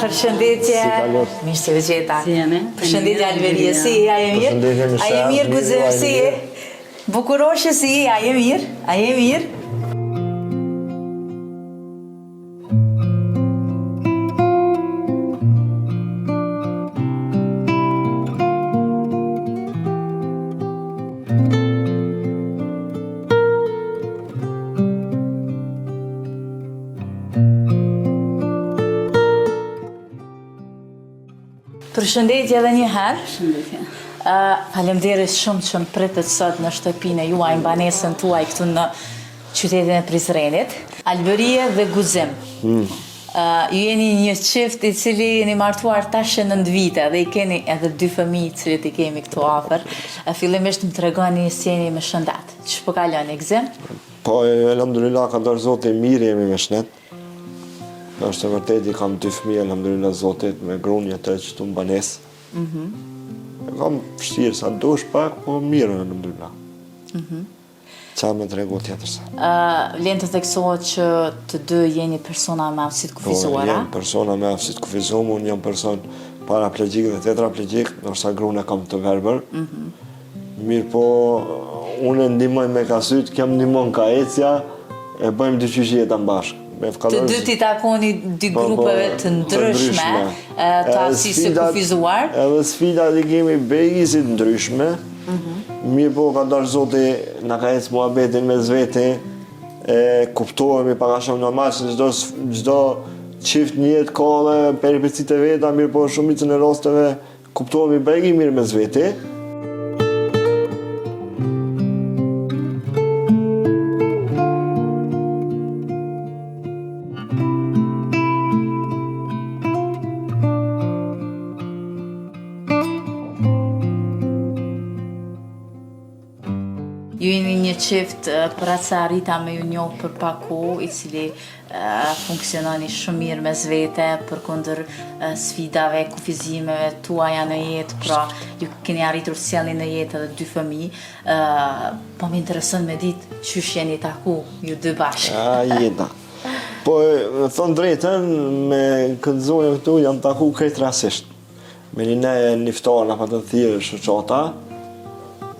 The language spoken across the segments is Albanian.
Përshëndetje. Mirë se u gjeta. Si jemi? Përshëndetje Alveria, si je? A je mirë? A je mirë Guzem, si je? Bukuroshe, si je? A je mirë? A je mirë? Përshëndetje edhe një herë. Përshëndetje. Faleminderit shumë që më pritët sot në shtëpinë e juaj, në banesën tuaj këtu në qytetin e Prizrenit. Alveria dhe Guzem. Ju jeni një çift i cili jeni martuar tash 9 vite dhe i keni edhe 2 fëmijë cilët i kemi këtu afër. Fillimisht më tregoni si jeni me shëndet. Ç'po kaloni Guzem? Po, elhamdulillah, ka dorë Zoti mirë jemi me shëndet. Është vërtet i kam 2 fëmijë, elhamdulillah Zotit, me gruan jetoj këtu në banesë. Kam vështirë sa dush pak, po mirë elhamdulillah. Qa me tregu tjetër sa? Vlen të theksohet që të dy jeni persona me aftësi kufizuara? Po, jam persona me aftësi kufizuar, unë jam person paraplegjik dhe tetraplegjik, nërsa gruan e kam të verbër. Mirë po, unë ndihmoj me kasyt, kem ndihmon ka ecja, e bëjmë dy qyshjeta bashkë. Të dy t'i takoni dy grupeve të ndryshme, të aftësisë kufizuar. Edhe sfidat i kemi bejisit ndryshme. Mirë po, ka dorë Zoti, na ka ecë muhabetin me zveti, kuptohemi pak a shumë normal, se çdo çift në jetë ka dhe peripecit e veta, mirë po shumicën e rasteve kuptohemi bejgi mirë me zveti. Ju jeni një qift për atë se arrita me ju njohë për pak kohë, i cili funksiononi shumë mirë mes vete përkundër sfidave, kufizimeve tuaja në jetë, pra ju keni arritur sjellni në jetë edhe 2 fëmijë. Po më intereson me ditë çysh jeni taku ju dy bashkë. Jeta. Po, thonë drejtën, me këtë zonë këtu jam taku krejt rasisht. Me një niftar apo të thirrë shoqata.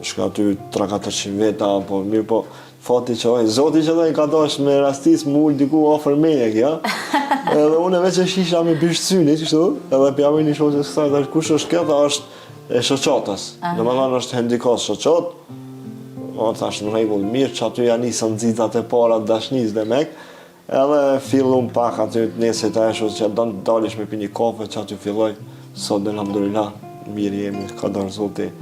Shka aty 300-400 veta, po mirë po, fati që Zoti që dhe i ka dash me rastis më ullë diku ofër meje kja. Edhe unë veç e shisha me bisht synit, kështu, edhe pjave një shoqës kësaj, dhe kush është këta është e shoqatës. Dhe më dhanë është hendikas shoqat, o thash në regull mirë, që aty janë nisën nxithat e para dashnis dhe mek, edhe fillum pak aty të nesit e shos që do të dalish me pi një kafe, që aty filloj, sot dhe alhamdulillah, mirë jemi, ka darë Zoti.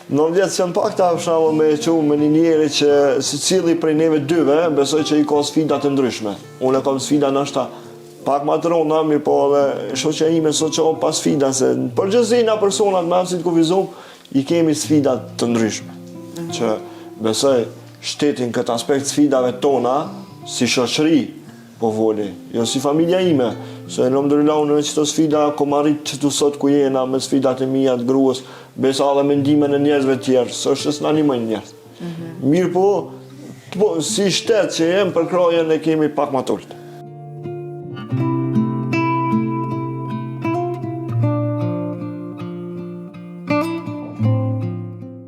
Në vjetë që në pak ta fshamë me që me një njeri që si cili prej neve dyve, besoj që i ka sfidat të ndryshme. Unë e kam sfida nështë pak ma të rona, mirë po edhe shoqja ime sot që kam pas sfida, se në përgjëzina personat me aftësit kufizum, i kemi sfidat të ndryshme. Që besoj shtetin këtë aspekt sfidave tona, si shoqëri, po voli, jo si familja ime, se në alhamdulillah unë me qëto sfida kom arrit që të sot ku jena me sfidat e mija të gruës, besa dhe mendimen e njerëzve tjerë, së është së në animojnë njerëz. Mirë po, si shtetë që jem për krajen e kemi pak ma tullët.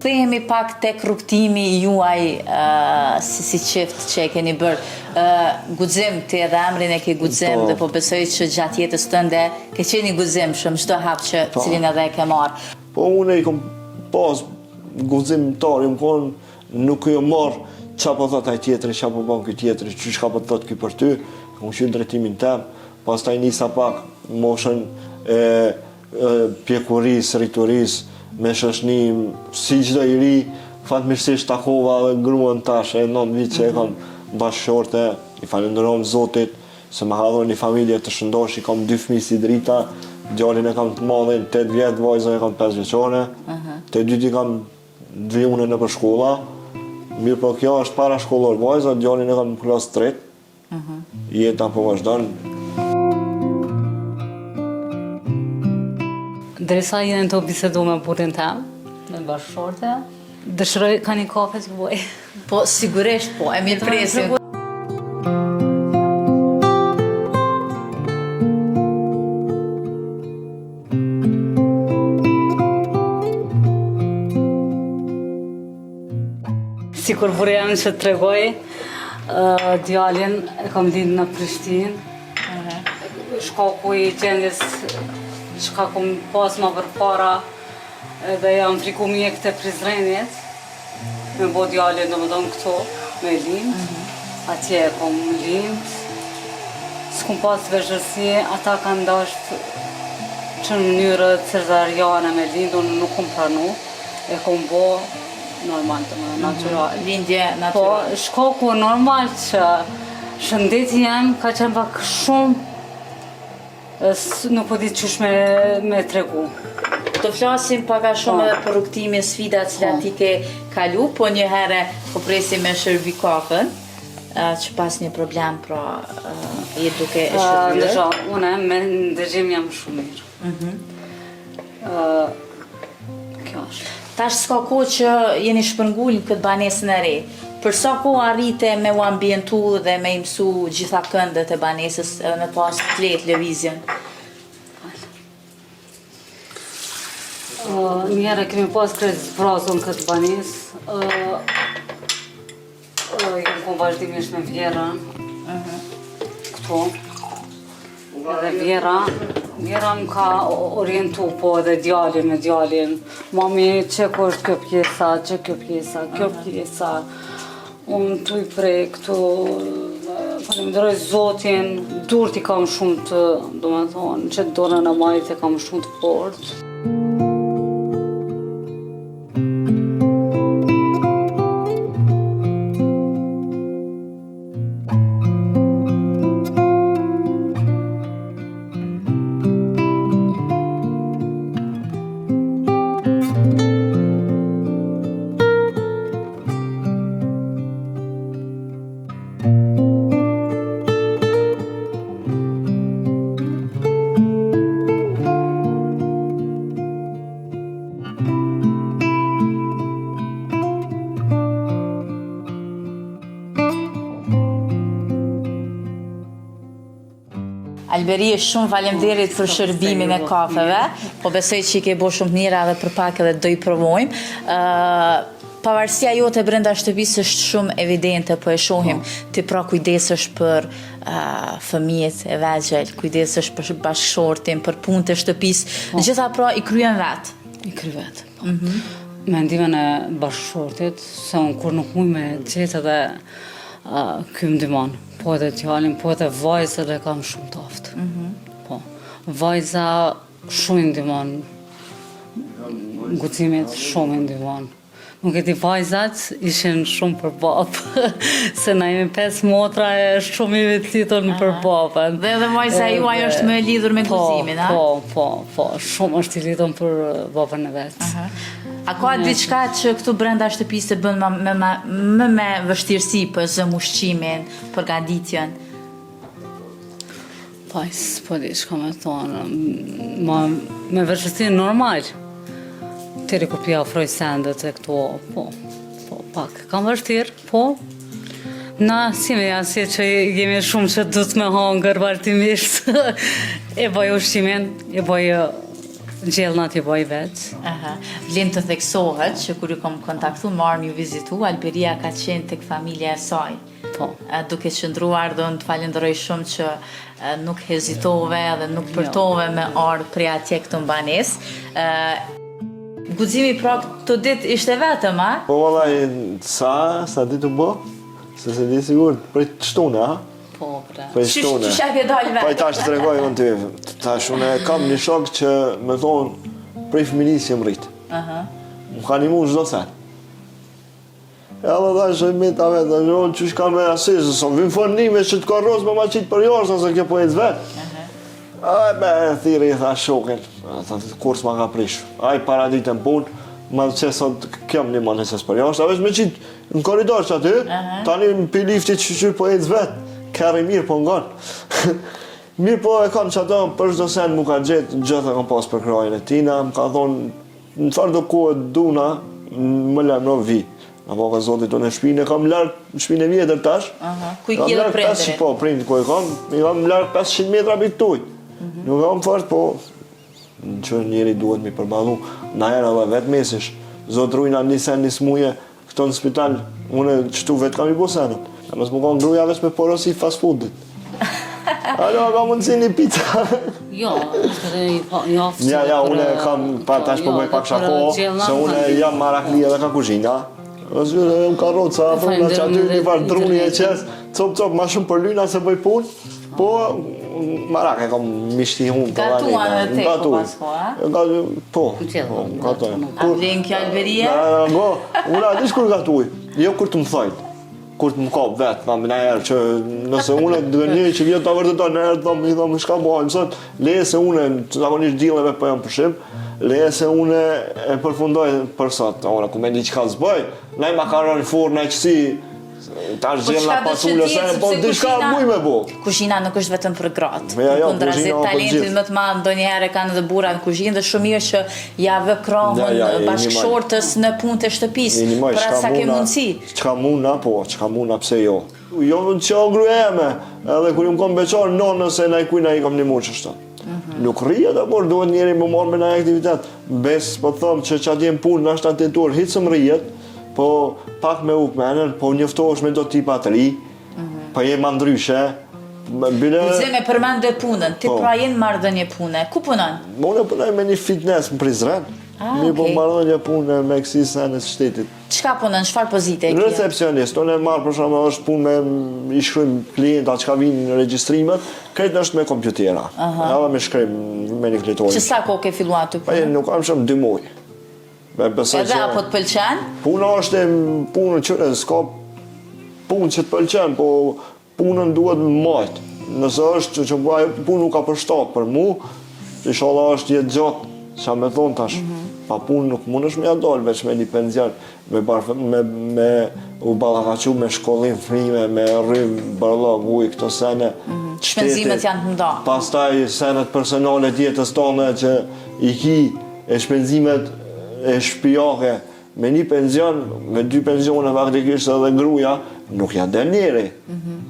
Thehemi pak tek rrugtimi juaj si qift që e keni bërë. Guzem, ti edhe emrin e ke Guzem dhe po besoj që gjatë jetës tënde ke qeni Guzem shumë, çdo hap që cilin edhe e ke marrë. Po unë i kom pas guzimtar, nuk jo marrë qa po thot aj tjetëri, qa po ban këj tjetëri, që shka po thot këj për ty, unë qynë drejtimin tem, pas taj nisa pak moshën pjekuris, rrituris, me shoshnim, si gjdo i ri, fatmirësisht takova dhe gruan tash, e 9 vit që e kam bashkëshorte, i falenderojmë Zotit, se më hadhur një familje të shëndosh, i kam 2 fëmijë si drita, djalin e kam të madhin 8 vjet, vajzën e kam 5 vjeçare, të dyti kam 2 une në për shkolla, mirë po kjo është para shkollor vajza, djalin e kam në klasë 3, jeta po vazhdon. Derisa jene të bisedu me burin tem, me bashkëshorte, dëshiroj ka një kafe që boj. Po, sigurisht po, e mirë presim. si kur burem që të tregoj, djalin e kam lind në Prishtinë. Shkaku i gjendjes çka kom pas më përpara, edhe jam friku mjek të Prizrenit, me bo djalin domethënë këto, me lind. Atje e kom lind. S'kom pas vështirësi, ata kanë dashur që në mënyrë cesariane me lind, unë nuk kom pranu, e kom bo normal, natyral. Lindje natyral. Po, shkaku normal që shëndeti jam ka qenë pak shumë, nuk po di qysh me tregu. Të flasim pak a shumë edhe për rrugtimin, sfidat cilat ti ke kalu, po një herë po presim me shërbi kafën, që pas një problem, pra je duke e shërbyer. Ndërsa, une me ndërgjim jam shumë mirë. Kjo është. Tash s'ka kohë që jeni shpërngull në këtë banesën e re. Për sa kohë arrite me u ambientu dhe me i mësu gjitha këndet e banesës edhe me pas të letë lëvizjen? Njëherë kemi pas kretë zbrazon këtë banesë. Jam kom vazhdimisht me Vjerën. Këto. Edhe Vjera më ka orientu po edhe djalin me djalin. Mami, që ko është kjo pjesa. Unë tu i prej këtu, falenderoj Zotin, dur t'i kam shumë të, do me thonë, që dorën e majt e kam shumë të fortë. Alberi, shumë faleminderit për shërbimin e kafeve, po besoj që i ke bo shumë mira dhe për pak edhe do i provojmë. Pavarësia jote brenda shtëpisë është shumë evidente, po e shohim ti pra kujdesesh për fëmijët e vegjël, kujdesesh për bashkëshortin, për punët e shtëpisë, në gjitha pra i kryen vetë. I kry vetë. Me ndimin e bashkëshortit, se unë kur nuk muj me gjetë edhe ky më ndihmon. Po edhe djalin, po edhe vajzën e kam shumë taftë. Po. Vajza shumë i ndihmon. Guximit shumë i ndihmon. Nuk e di, vajzat ishin shumë për babë, se na jemi 5 motra e shumë i vetëtitën për babën. Dhe edhe vajza juaj është më e lidhur me guximin, a? Po, shumë është i lidhur për babën e vetë. A ka diçka që këtu brenda shtëpisë të bën më me vështirësi për zëm ushqimin, për gaditjen? Po diçka me thonë, me vështirësi normal. Tiri kur pja ofroj sendet e këto, po, pak. Kam vështirë, po. Na, si me jasje që jemi shumë që du të me hangër vazhdimisht. E bëj ushqimin, e bëj gjellnat, e bëj vetë. Vlen të theksohet që kur ju kom kontaktu, marrëm ju vizitu, Alberia ka qenë tek familja e saj. Po. Duke qëndruar, do në të falenderoj shumë që nuk hezitove dhe nuk përtove me ardhë prej atje këtu në banesë. Guximi pra këtë ditë ishte vetëm, a? Po vallaj, sa ditë u bë? Se di sigur, prej të shtune, a? Po, bre. Prej shtune. Qysha ke dalë vetë? Po i tash të tregoj unë ty. Tash unë kam një shok që me thonë prej fëminisë jem rritë. Më ka nimu çdo sen. E edhe tash e mita vetë, unë qysh ka me asisë, so vim fornime që të ka rosë me ma qitë për jorë, se kjo po e vetë. Aj, be, thiri i tha shokin, kur s'ma ka prish. Aj, para ditën punë, ma që sot kjem një ma nëses për jashtë, a veç me qitë në koridor që aty, tani në pi liftit që qyrë po e vetë, kërë i mirë po ngonë. Mirë po e kam që ato, për shdo sen mu ka gjetë, gjithë e kam pas për krajën e tina, më ka thonë, në farë do kohë duna, më lërë vi. Apo ka zotit unë e shpinë e kam lartë, shpinë e vjetër tash. Ku i kjellë prinderit? Po, prindit ku e kam lartë 500 metra për tuj. Nuk kam fort, po që njeri duhet mi përballu. Na era dhe vetë mesish, zotë rujna një sen një smuje, këto në spital, unë qëtu vetë kam I bo senën. E mos më kanë gruja veç me porosi fast foodit. Alo, ka mundësi një pizza. Jo, është edhe një ofë. Ja, une kam, tash po bëj pak shako, se une jam marakli edhe ka kuzhina. Ose u karroca, pruna që aty një farë druni e qes, cop, ma shumë për lyna se bëj punë, po marak e kam mishti hunë. Gatuan edhe te po pas po, a? Po, gatuan. A vlen kjo Alberia? Unë ati shkur gatuj, jo kur të më thojnë. Kur të më kap vetë, thamë në herë që nëse une dhe një që vjetë të vërteton në herë, thamë shka bojmë sot, leje se une, zakonisht dilleve për jam përshim, leje se une e përfundoj për sot, ora ku me një që ka zbëj, nej makaron furë, nej qësi, ta është gjemë nga pasule, po diçka muj me bo. Kuzhina nuk është vetëm për gratë. Jo, Kundrazit kuzhina për talentin gjithë. më të madh ndonjëherë kanë edhe burra në kuzhinë dhe shumë mirë që ja vë krahun bashkëshortës në punë të shtëpisë. Për atë sa ke mundësi. Çka muna pse jo. Jo në që gruja eme, edhe kur më kom beqar nonë se na I kuj na I kam një mund që shtë. Nuk rria dhe por duhet njeri më marrë me na aktivitet. Bes po thëmë që që atjem punë në ashtë atentur, hitëm rrijet, po pak me ukmenen, po njëftohesh me do tipa të ri, po je ma ndryshe. Guxim e përmend dhe punën, ti pra jenë marrëdhënie pune, ku punon? Unë punoj me një fitness në Prizren, mi po marrëdhënie pune me kësi senës shtetit. Çka punon, çfarë pozite e kje? Recepcionist, unë e marrë për shumë është punë me I shkrim klienta që ka vinë në regjistrimet, krejtë është me kompjutera, edhe me shkrim me një klitori. Që sa ko ke filluar të punë? Nuk kam shumë 2 muaj. Edhe apo të pëlqen? Puna është punë që s'ka punë që të pëlqen, po punën duhet më majtë. Nëse është që punë nuk ka përshtat për mu, inshallah është jetë gjatë, që me thonë tash, pa punë nuk mund është me jadolë, veç me një penzion, me u balafaqu me shkollim frime, me rrim, bërlog, uj, këto sene, Shpenzimet janë të mda. Pastaj senet personale tjetës tonë që I ki e shpenzimet e shpijake, me një penzion, me 2 penzione faktikisht edhe gruja, nuk janë del njeri.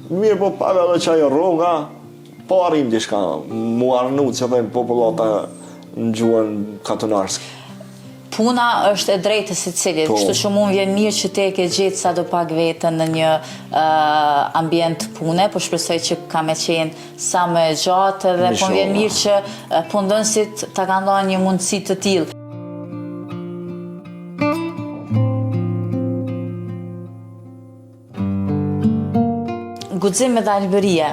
Mirë po pak edhe qaj rroga, po arrim dishka, mu arnu që dhejmë popullata në gjuhën katonarskë. Puna është e drejtë se cilit, kështu shumë unë vjen mirë që te ke gjetë sa do pak vetën në një ambient pune, po shpresoj që ka me qenë sa më gjatë dhe po vjen mirë që punëdhënësit ta kanë dhënë një mundësi të tillë. Guxim dhe Alberia,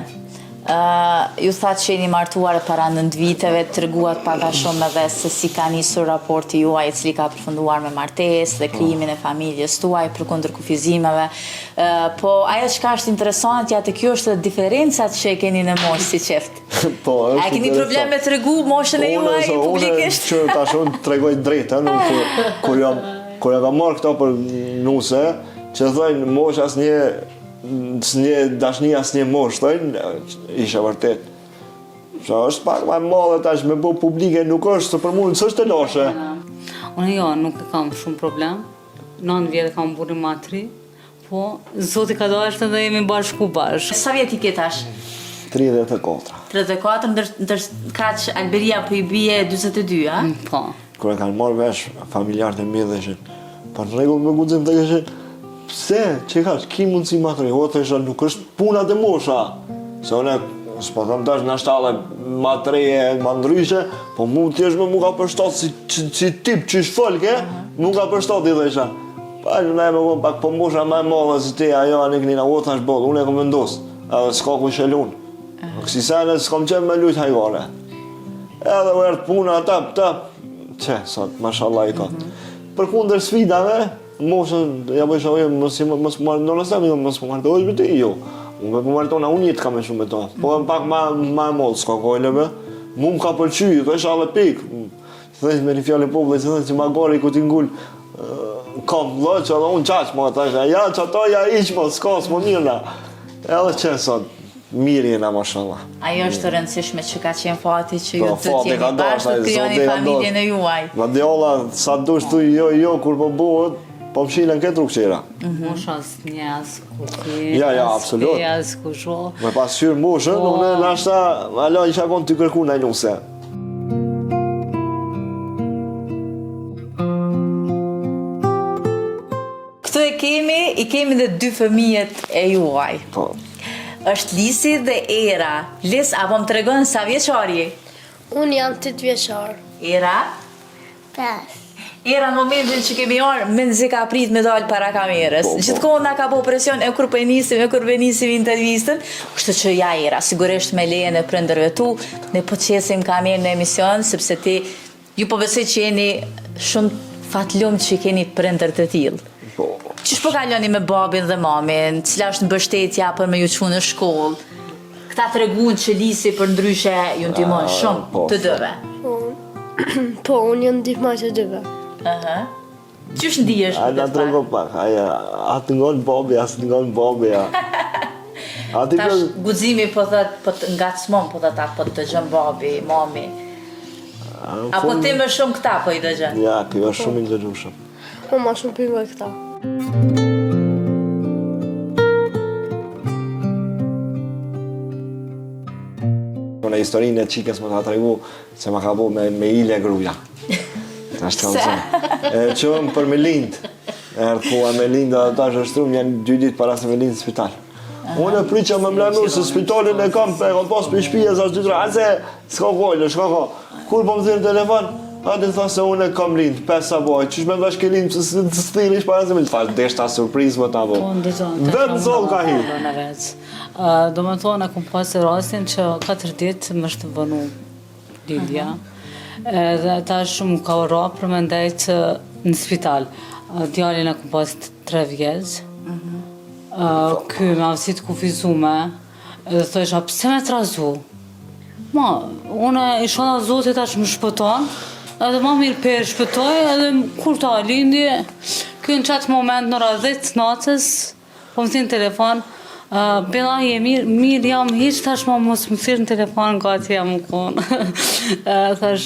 ju thatë që jeni martuar para 9 viteve, të treguat paka shumë edhe se si ka nisur raporti juaj I cili ka përfunduar me martesë dhe krijimin e familjes tuaj përkundër kufizimeve. Po ajo çka është interesante ja te kjo është edhe diferencat që e keni në moshë si çift. A keni problem me tregu moshën e juaj publikisht? Unë që tash unë tregoj drejtën, kur e kam marrë këto për nuse, që thojnë moshë asnjë dashni asnjë moshë, thojnë, isha vërtet. Që është pak më madhe tash me bo publike, nuk është se për mua s'është e lashe. Unë jo, nuk kam shumë problem. 9 vjetë kam burin matri, po Zoti ka dashur dhe jemi bashku bashkë. Sa vjet I ke tash? 34. 34, ndër kaq Alberia po I bie 42, a? Po. Kur e kanë marrë vesh familjarët e mi dhe ishin, po në rregull me Guxim të kishin, pse, që ka, ki mundësi matri, o të isha nuk është punat e mosha, se une, s'po thëmë tash në shtale matreje, ma ndryshe, po mu t'jesh me mu ka përshtat si tip që shfolke, mu ka përshtat I dhe isha. Pa, në e me kom pak po mosha ma e madhe si ti, ajo anik nina, o thash bol, unë e kom vendos, edhe s'ka ku shelun. Kësi sene s'kom qenë me lujt hajgare. Edhe u ertë puna, tap, që, sot, mashallah I ka. Për kundër sfidave, moshën, ja bëj shohë, mos marrë, mos marrë me ti, jo. Unë po martona, unë jetë ka me shumë me to. Po e pak ma e mollë, s'ka kojleve. Mu më ka përqy, dhe isha dhe pik. Thejtë me një fjallë popullë, se thejtë që ma gori ku t'ingull kam dhe që edhe unë qaq, ma ta isha, ja që ato ja iq, ma s'ka, s'mo mirëna. Edhe që sot, mirë jena, mashallah. Ajo është rëndësishme që ka qenë fati që ju të fati jeni ka bashkë të krijoni familjen e juaj. Ma djolla, sa dush tu jo, kur po buhet, po më shilën këtë rukëqera. Mosha asnjë askuti. Ja, absolut. Askusho. Me pasqyr moshën, unë nashta, alo isha kon t'i kërku në nuse. Këtu e ke kemi dhe 2 fëmijët e juaj. Po. Është Lisi dhe Era. Lis, apo më tregon sa vjeçar je? Unë jam 8 vjeçar. Era? 5. Era në momentin që kemi orë, menzi ka prit me dalë para kamerës. Po. Gjithkohë na ka bo presion e kur nisim intervistën, kështu që ja Era, sigurisht me lejen e prindërve tu, ne po qesim kamerën në emision, sepse ti, ju po besoj që jeni shumë fatlum që keni prindër të tillë. Po. Qysh po kaloni me babin dhe mamin, cila është mbështetja për me ju çu në shkollë? Këta tregun që Lisi për ndryshe ju ndihmon shumë po, të dëve. Po, unë jam ndihmoj të dyve. Qysh ndihesh? A na trego pak, a të ngon babi, as të ngon babi, a. A ti Tash guximi po thot, po të ngacmon, po thot po të dëgjon babi, mami. Apo ti më shumë këta po i dëgjon? Ja, kjo është shumë i dëgjueshëm. Unë ma shumë primoj këta. Në historinë e qikës më ta tregu se ma ka bo me ile gruja. Ashtë kam thënë. Qëm për me lindë. Koha me lindë dhe ta shështrum janë 2 ditë para se me lindë në spital. Unë e priqa me mlenu se spitalin e kam kam pas për shpije sa 2-3. Ase s'ka kojle, s'ka ko. Kur po më zirë në telefon, ati tha se unë e kam lindë, 5 sabaj. Qysh me dhash ke lindë, se të stilish para se me lindë. Fash deshta surprizë më ta bo. Po, ndëgjon. Vetë zonë ka hi. Do më thonë, e kom pasë rastin që 4 ditë më është vënu Lilja. Dhe ta shumë ka ora për me ndajtë në spital. Djalin e kom pasë 3 vjeç. Ky me avësit kufizume. Dhe thësha, pse me trazu? Ma, une i shona zotit që më shpëton. Edhe ma mirë për shpëtoj, edhe kur ta lindi, ky në qatë moment në ora 10 natës, po më thinë telefon, Bela je mirë jam hiç tash ma mos më thirr në telefon gati jam konë. Thash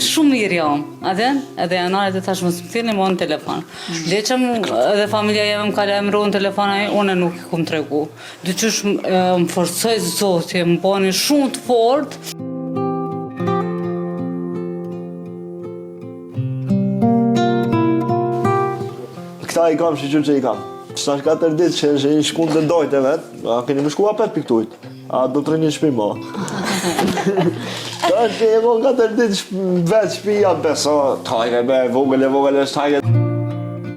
shumë mirë jam. Edhe anarët e tash mos më thirrni më në telefon. Leçëm edhe familja jeme më ka lajmëruar në telefon ai unë nuk i kum tregu. Dyqysh më forcoj Zoti, më bani shumë të fortë. Këta i kam që i kam. Qëta 4 ditë që i shkun të dojtë e vetë, a keni më shku apet për këtujt, a do të rinjë shpi ma. Ta që e kon 4 ditë vetë shpija, beso, tajke be, vogële, tajke.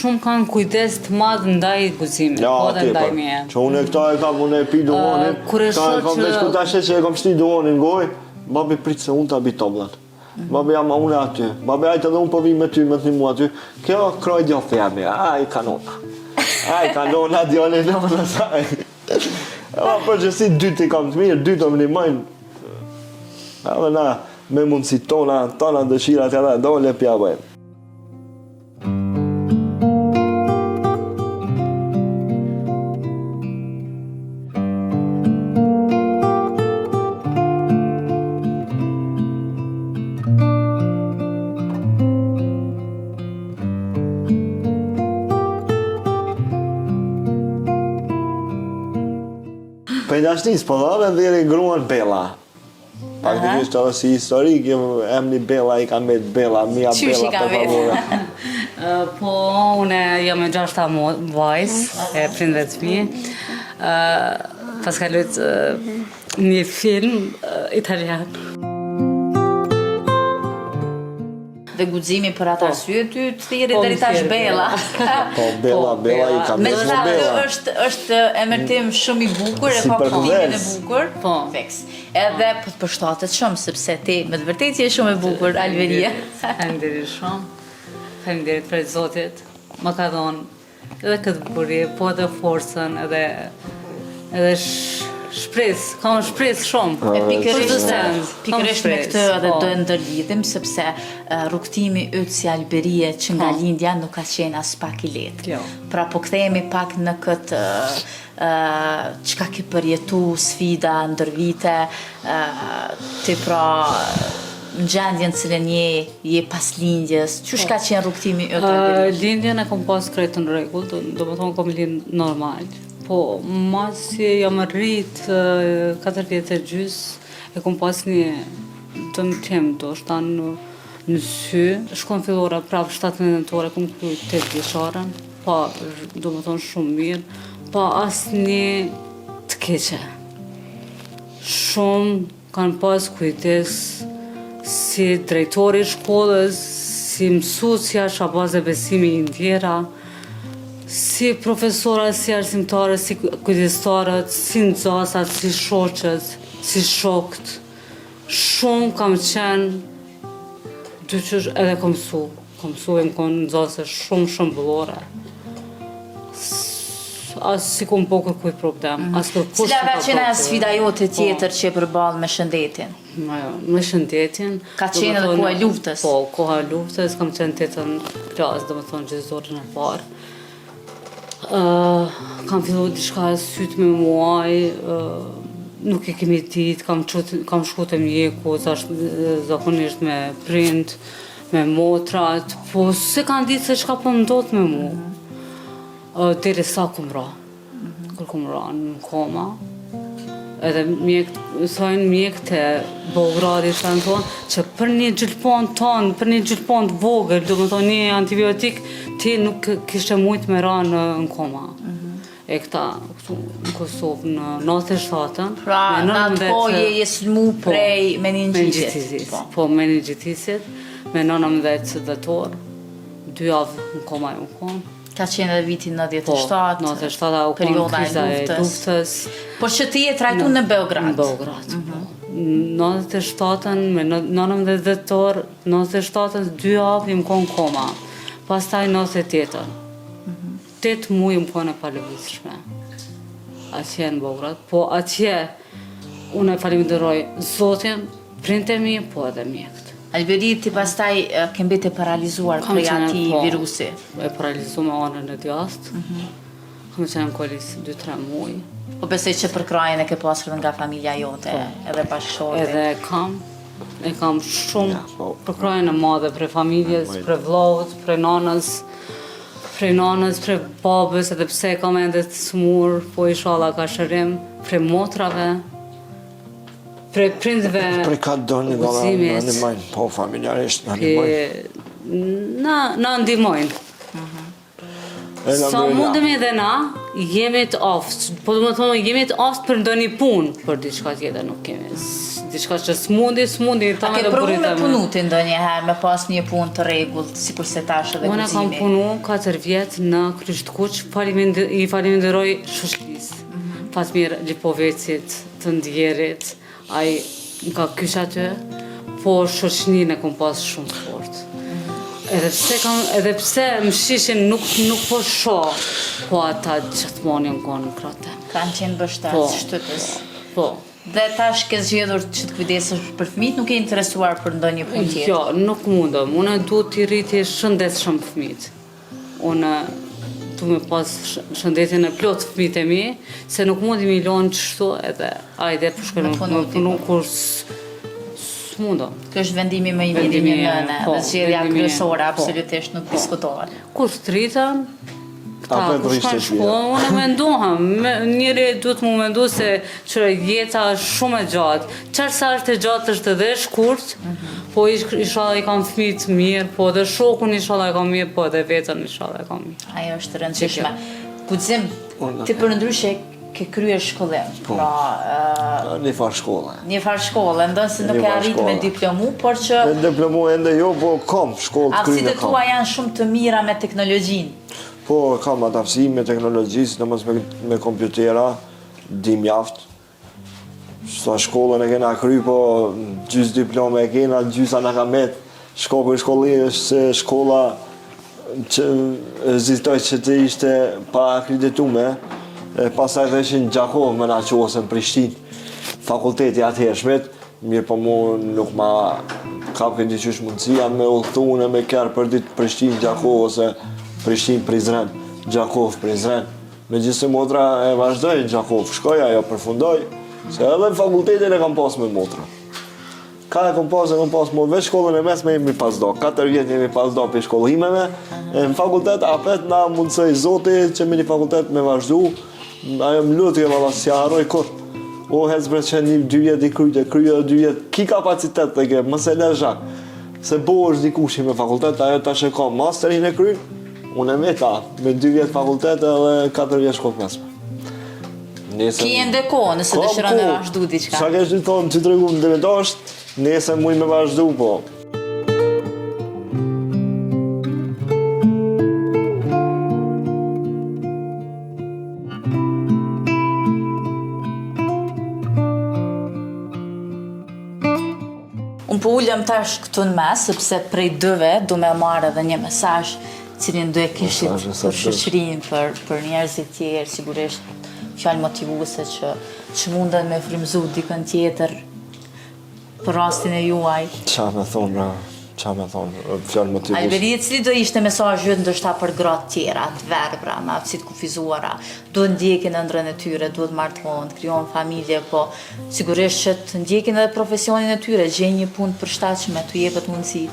Shumë kanë kujdes të madhë ndaj guzimit, po dhe ndaj mje. Që unë e këta e kam, unë e pi duonin, këta e kam veç këta shet që e kam shti duonin goj, babi pritë se unë të abi toblan. Babi jam unë e aty, babi ajtë edhe unë po vi me ty, me të një mua aty, kjo kroj djohë thjemi, a i kanona. Aj, kanona, djone, në saj. Ama përgjësi 2 i kam të mirë, 2 të më një majnë. Edhe na, me mundësi tona dëshirat edhe dole pja bëjmë. Për dashnis, po dhave dheri gruan Bella. Pak të kishtë edhe si historik, emni Bella i ka met Bella, mia Bella për favore. Po, une jam e 6 vajs, e prindve të mi. Pas ka lutë një film italian. Dhe guximi për atë arsye ty të thirrë deri tash Bella. Po Bella i ka Me mes sa Bella. është emërtim shumë i bukur, e ka kuptimin e bukur. Po. Fiks. Edhe po të përshtatet shumë sepse ti me të vërtetë je shumë e bukur Alveria. Faleminderit shumë. Faleminderit për Zotit. Më ka dhënë edhe këtë bukurie, po edhe forcën, edhe shpresë, kam shpresë shumë. E pikërisht me këtë edhe do e ndërlidhim sepse rrugtimi yt si Alberie që nga lindja nuk ka qenë as pak i lehtë. Jo. Pra po kthehemi pak në këtë çka ke përjetu, sfida ndër vite, ti pra në gjendjen cilën je pas lindjes, çush ka qenë rrugtimi yt Alberie? Lindjen e kam pas krejt në rregull, do të thonë kam lind normal. Po, masi jam rrit 4 vjetë e gjys, e kom pas një dëmtim do shta në sy. Shkon fillore prapë 17 nëntore, kom këtu 8 vjeqaren. pa, do më thonë shumë mirë, pa asnjë të keqe. Shumë kanë pas kujdes si drejtori i shkollës, si mësuesja, shabaz e besimi i ndjera, si profesora, si arsimtare, si kujdestarët, si nxënësat, si shoqët, si shokët. Shumë kam qenë dyqysh edhe kam mësu e më konë nxënëse shumë bullore. As si kom po kërkuj problem, as kërkush Cila ka qenë sfida jote tjetër që e përballë me shëndetin? Me shëndetin. Ka qenë edhe koha e luftës? Po, koha e luftës, kam qenë 8 klasë, do më thonë gjizorën e parë. Kam fillu diçka e sytë me muaj, nuk e kemi ditë, kam shku të mjeku, zakonisht me prind, me motrat, po se kanë ditë se çka po ndodh me mu. Deri sa kum ra. Kur kum ra në koma. Edhe mjekët e Beogradi shtanë thonë që për një gjilpon tonë, për një gjilpon të vogël, do më thonë një antibiotik, ti nuk kishte mujt me ra në koma. E këta në Kosovë në 97-ën. Pra, në atë kohë je sulmu prej meningjitit. Po, meningjitit, me 19 dhjetor, 2 javë në koma e më konë. Ka qenë edhe vitin 97, 97 u konë kriza e luftës. Por që ti je trajtu në Beograd? Në Beograd, po. 97-ën, me 19 dhjetor, 97-ën, 2 javë im konë koma. Pastaj 98-ën. 8 muaj më konë e palëvizshme. Atje në Beograd, po atje unë e falenderoj Zotin, prindë e mi, po edhe mjekët. Alberi, ti pastaj ke mbete paralizuar prej ati virusi? E paralizu me anën e djast. Kam qenë në kolis 2-3 muaj. Po besoj që për krajen e ke pasur nga familja jote, edhe bashkëshorti? Edhe kam shumë për krajen e madhe, prej familjes, prej vllavët, prej nanës, prej babës, edhe pse kam ende të smur, po inshallah ka shërim, prej motrave, prej prindve, Prej ka doni do në ndihmojnë, po familjarisht në ndihmojnë. Na ndihmojnë. Sa mundemi edhe na, jemi të aftë. Po do të thonë jemi të aftë për ndonjë punë, për diçka tjetër nuk kemi. Diçka që smundi, A ke provu me punu ti ndonjëherë, me pas një punë të rregullt, sikur se tash edhe guzimi? Unë kam punu 4 vjet në Kryshkuq, i falenderoj shoqërisë. Fatmir Lipovecit, të Ndjerit, ai ka kyç aty, po shoqëninë e kom pas shumë fort. Edhe pse më shishin nuk po shoh, po ata gjithmonë janë konë në kratë. Kanë qenë bështat, shtypës. Po. Dhe tash ke zgjedhur që të kujdesesh për fëmijët, nuk je interesuar për ndonjë punë tjetër? Jo, nuk mundem. Unë duhet t'i rriti shëndetshëm fëmijët. Unë tu me pas shëndetin e plot fëmijët e mi, se nuk mundi mi lonë qështu edhe ajde përshkër me punu kur s'mundem. Kjo është vendimi më i mirë një nëne, dhe zgjedhja kryesore absolutisht nuk diskutohet. Kur s'tritëm, këta kur shkojnë shkollën, unë mendohem, njëri duhet mu mendu se që jeta është shumë e gjatë. Qërë sa është e gjatë është edhe shkurt, po inshallah i kam fëmijët mirë, po edhe shokun inshallah i kam mirë, po edhe vetën inshallah i kam mirë. Ajo është rëndësishme. Guxim, ti për ndryshe ke kryer shkollim. Pra, një farë shkolle. Një farë shkolle, ndonë se nuk e arrit me diplomu, por që... Me diplomu ende jo, po kam shkollë të kryne kam. Aftësitë e tua janë shumë të mira me teknologjinë. Po, kam aftësi me teknologjisë, në mësë me kompjutera, di mjaftë. Sa shkollën e kena kry, po gjys diplome e kena, gjysa në kamet. Shkoku i shkolli është se shkolla që zitoj që të ishte pa akreditume, pasaj dhe ishin Gjakov me na qohësën Prishtinë, fakulteti atëhershmet, mirë po mu nuk ma kap këndi qysh mundësia me ullëthune, me kërë për ditë Prishtinë Gjakov ose Prishtinë Prizren, Gjakov Prizren. Me gjithse motra e vazhdoj Gjakov, shkoj ajo përfundoj, se edhe në fakultetin e kam pas me motra. Ka e kam pas mo veç shkollën e mesme jemi pas do, 4 vjetë jemi pas do për shkollimeve, në fakultet apet na mundësoj zoti që me një fakultet me vazhdu, ajo më lutë e valla si harroj kur. O hezbre që një 2 vjetë i kryjtë, 2 vjetë, ki kapacitet të ke, mëse le zhak. Se bo është dikushi me fakultet, ajo ta që ka masterin e kryjnë, Unë e meta, me 2 vjetë fakultet edhe 4 vjetë shkollë mesme. Ki e ndeko, nëse dëshiron me vazhdu diqka. Qa kesh të thonë që të regu më demetasht, nese muj me vazhdu, po. Unë po ullëm tash këtu në mes, sepse prej dëve du me marrë edhe një mesazh cilin du e kishit për shoqërinë, për njerëzit tjerë, sigurisht fjalë motivuese që mundet me frymëzu dikën tjetër për rastin e juaj. Qa me thonë, fjalë motivuese. Alberie, cili do ishte mesazhi ndoshta për gratë tjera, të verbra, me aftësitë kufizuara, duhet ndjekin ëndrrën e tyre, duhet martohen, krijojnë familje, po sigurisht që të ndjekin edhe profesionin e tyre, gjejnë një punë të përshtatshme, t'u jepet mundësi.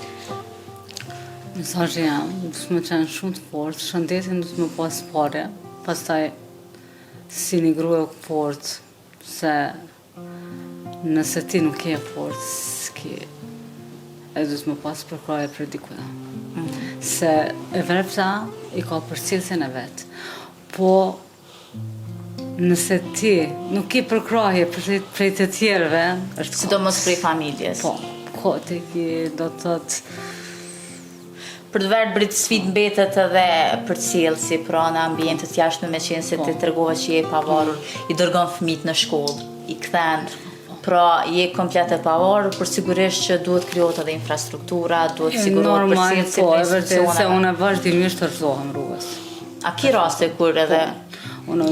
Mesazhi jam, du të më qenë shumë të fortë, shëndetin du të më pas pare, pastaj si një grua fortë, se nëse ti nuk je fortë, s'ki e du të më pas përkraje për dikuja. Se e vrepta i ka përcjelljen e vetë. Po, nëse ti nuk i përkraje prej të tjerëve, është Sidomos prej familjes. po, kote ki do të thotë Për të verbrit sfidë mbetet edhe përcjellësi, pra në ambientet jashtme me qenë se ti tregohet që je i pavarur, i dërgon fëmijët në shkollë, i kthen. Pra je komplet e pavarur, por sigurisht që duhet krijohet edhe infrastruktura, duhet sigurohet përcjellësi po, për e vërtet se institucioneve. unë vazhdimisht të rëzohem rrugës. A ki raste kur edhe Unë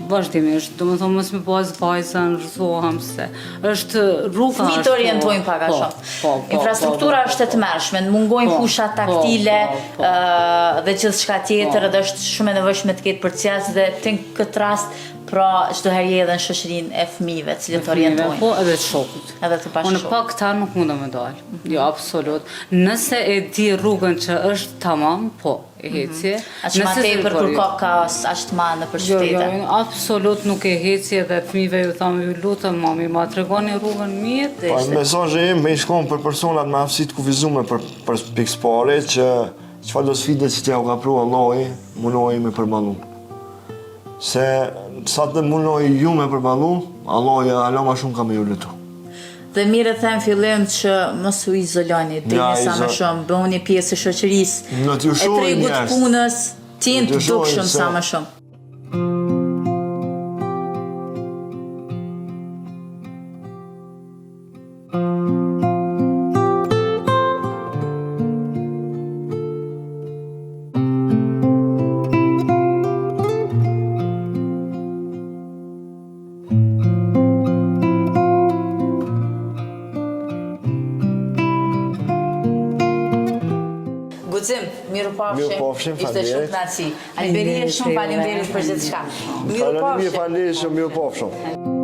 vazhdimisht, do më thonë mos me pas vajza në rëzohem se është rruga fëmijët të orientojnë pak a shumë. Infrastruktura është e tmerrshme, mungojnë fusha taktile dhe gjithçka tjetër, edhe është shumë e nevojshme të ketë përcjellës dhe në këtë rast pra çdo herë je edhe në shoqërinë e fëmijëve, të cilët orientojnë. Po, edhe të shokut. Edhe të Unë bashkëshokut. pa këta nuk mundë me dalë. Jo, absolut. Nëse e di rrugën që është tamam, po, e hecje. Aq ma tepër kur ka kaos, aq të madh nëpër qytete. Jo, absolut nuk e hecje dhe fëmijëve ju thamë ju lutem mami, ma tregoni rrugën mirë. Po, mesazhi im me i shkon për personat me aftësi të kufizuara për pikëspare që çfarë do sfide që t'ja u ka pru Allahi, mundohej me përballu. Se sa të mundohej ju me përballu, Allahi alo ma shumë ka me ju lutu. Dhe mirë e them fillim që mos u izoloni, dini sa më shumë, bëhuni pjesë e shoqërisë, Në t'ju e shohin tregut njerëz. punës, t'jenë të Në t'ju shohin dukshëm se- sa më shumë. Guxim, mirupafshim. Mirupafshim, Ishte shumë faleminderit. kënaqësi. Alberie, shumë faleminderit për gjithçka. Faleminderit, shumë, mirupafshim.